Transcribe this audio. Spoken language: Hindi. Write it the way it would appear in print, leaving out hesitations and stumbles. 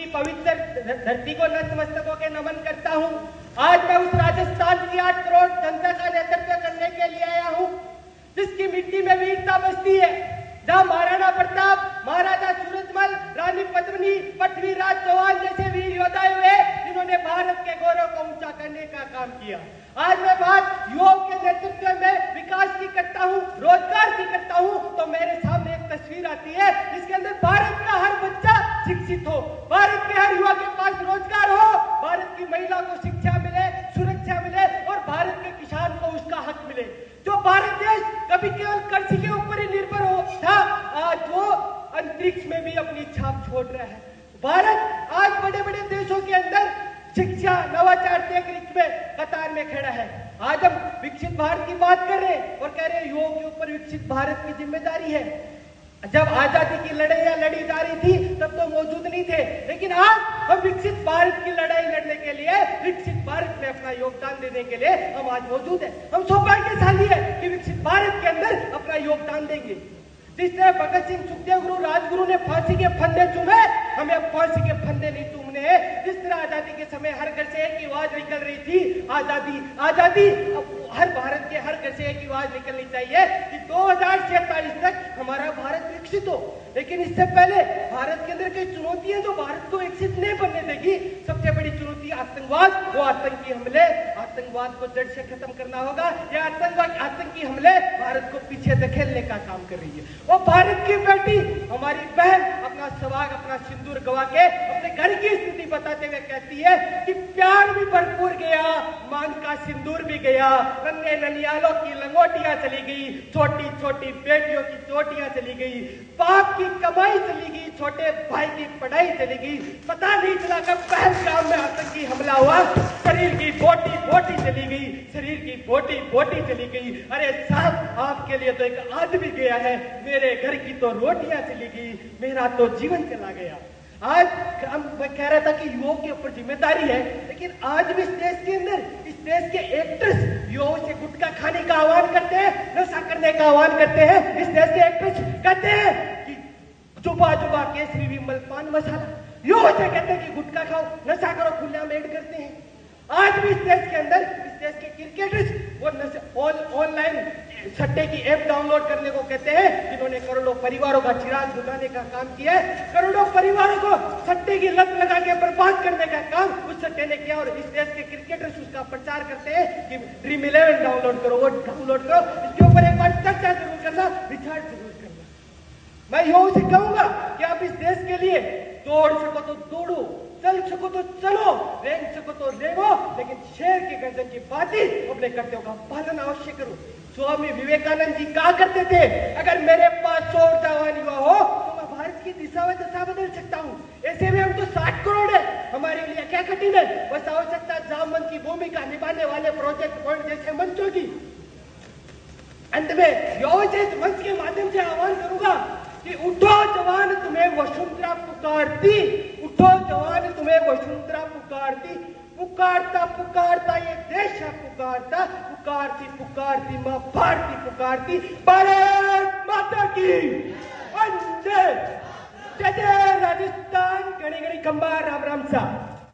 पवित्र धरती को नतमस्तक होकर नमन करता हूँ। आज मैं उस राजस्थान की 8 करोड़ जनता का नेतृत्व करने के लिए आया हूँ, जिसकी मिट्टी में वीरता बसती है, जहाँ महाराणा प्रताप, महाराजा सूरजमल, रानी पद्मिनी, पृथ्वीराज चौहान जैसे वीर योद्धा हुए, जिन्होंने भारत के गौरव को ऊंचा करने का काम किया। आज मैं बात योग के नेतृत्व में विकास की करता हूँ, रोजगार की करता हूँ, तो मेरे सामने एक तस्वीर आती है जिसके अंदर भारत का हर बच्चा शिक्षित हो, भारत के हर युवा के पास रोजगार हो, भारत की महिला को शिक्षा मिले, सुरक्षा मिले और भारत के किसान को उसका हक मिले। जो भारत देश कभी केवल कृषि के ऊपर ही निर्भर हो था, आज वो अंतरिक्ष में भी अपनी छाप छोड़ रहा है। भारत आज बड़े बड़े देशों के अंदर शिक्षा, नवाचार, टेक्निक में कतार में खड़ा है। आज हम विकसित भारत की बात कर रहे हैं और कह रहे हैं योग के ऊपर विकसित भारत की जिम्मेदारी है। जब आजादी की लड़ाइयां लड़ी जा रही थी तब तो मौजूद नहीं थे, लेकिन आज हम विकसित भारत की लड़ाई लड़ने के लिए, विकसित भारत में अपना योगदान देने के लिए हम आज मौजूद हैं। हम सौभाग्यशाली है कि विकसित भारत के अंदर अपना योगदान देंगे। जिस तरह भगत सिंह, सुखदेव गुरु, राजगुरु ने फांसी के फंदे चुमे, हमें अब फांसी के फंदे नहीं चूमने हैं। जिस तरह आजादी के समय हर घर से एक आवाज निकल रही थी, आजादी आजादी, अब हर भारत के हर घर से एक आवाज निकलनी चाहिए कि 2047 तक हमारा भारत विकसित हो। लेकिन इससे पहले भारत के अंदर कई चुनौतियां जो भारत को विकसित नहीं बनने देगी। सबसे बड़ी चुनौती आतंकवाद, वो आतंकी हमले, आतंकवाद को जड़ से खत्म करना होगा। यह आतंकी हमले भारत को पीछे धकेलने का काम कर रही है। वो भारत की बेटी, हमारी बहन अपना सवाग, अपना सिंदूर गवा के अपने घर की स्थिति बताते हुए कहती है कि प्यार भी भरपूर गया, मांग का सिंदूर भी गया, नन्हे ननियालों की लंगोटियां चली गई, छोटी छोटी बेटियों की चोटियां चली गई, बाप की कमाई चली गई, छोटे भाई की पढ़ाई चली गई, पता नहीं चला कब पहलगाम में आतंकी हमला हुआ, शरीर की बोटी बोटी चली गई, शरीर की बोटी बोटी चली गई। अरे साहब, आपके लिए तो एक आदमी गया है, मेरे घर की तो रोटियां चली गई, मेरा तो जीवन चला गया। आज मैं कह रहा था कि योग के ऊपर जिम्मेदारी है, लेकिन आज भी इस देश के अंदर, इस देश के एक्टर्स योग से गुटखा खाने का आह्वान करते हैं, नशा करने का आह्वान करते हैं। इस देश के एक्टर्स कहते हैं कि जुबा जुबा केसरी विमल पान मसाला, योग से कहते हैं कि गुटखा खाओ, नशा करो, खुलेआम ऐड करते हैं। आज भी इस देश के अंदर, इस देश के क्रिकेटर्स वो ऑनलाइन सट्टे की ऐप डाउनलोड करने को कहते हैं, जिन्होंने करोड़ों परिवारों का चिराग बुझाने का काम किया है। करोड़ों परिवारों को सट्टे की लत लगा के बर्बाद करने का काम उस सट्टे ने किया। और इस देश के क्रिकेटर्स उसका प्रचार करते हैं कि ड्रीम 11 डाउनलोड करो, वो डाउनलोड करो। इसके ऊपर एक बार चर्चा जरूर करना, विचार जरूर करना। मैं योग से कहूंगा कि आप इस देश के लिए दौड़ सको तो दौड़ो, चल सको तो चलो, रेंग सको तो रेंगो, लेकिन शेर के गर्दन की बात ही अपने कर्तव्यों का पालन अवश्य करो। स्वामी विवेकानंद जी कहा करते थे, अगर मेरे पास 100 जवान युवा हो तो मैं भारत की दिशा व दशा बदल सकता हूँ। ऐसे में हम तो 60 करोड़ है, हमारे लिए क्या कठिन है। बस आवश्यकता जामन की भूमिका निभाने वाले प्रोजेक्ट पॉइंट जैसे मंचों की। अंत में योजित मंच के माध्यम से आह्वान करूंगा कि उठो जवान, तुम्हें वसुंधरा पुकारती, उठो जवान, तुम्हें वसुंधरा पुकारती, पुकारता पुकारता ये देश है पुकारता, पुकारती पुकारती माँ भारती पुकारती, भारत माता की वंदे। जय जय राजस्थान, गणी गणी खंबा, राम राम सा।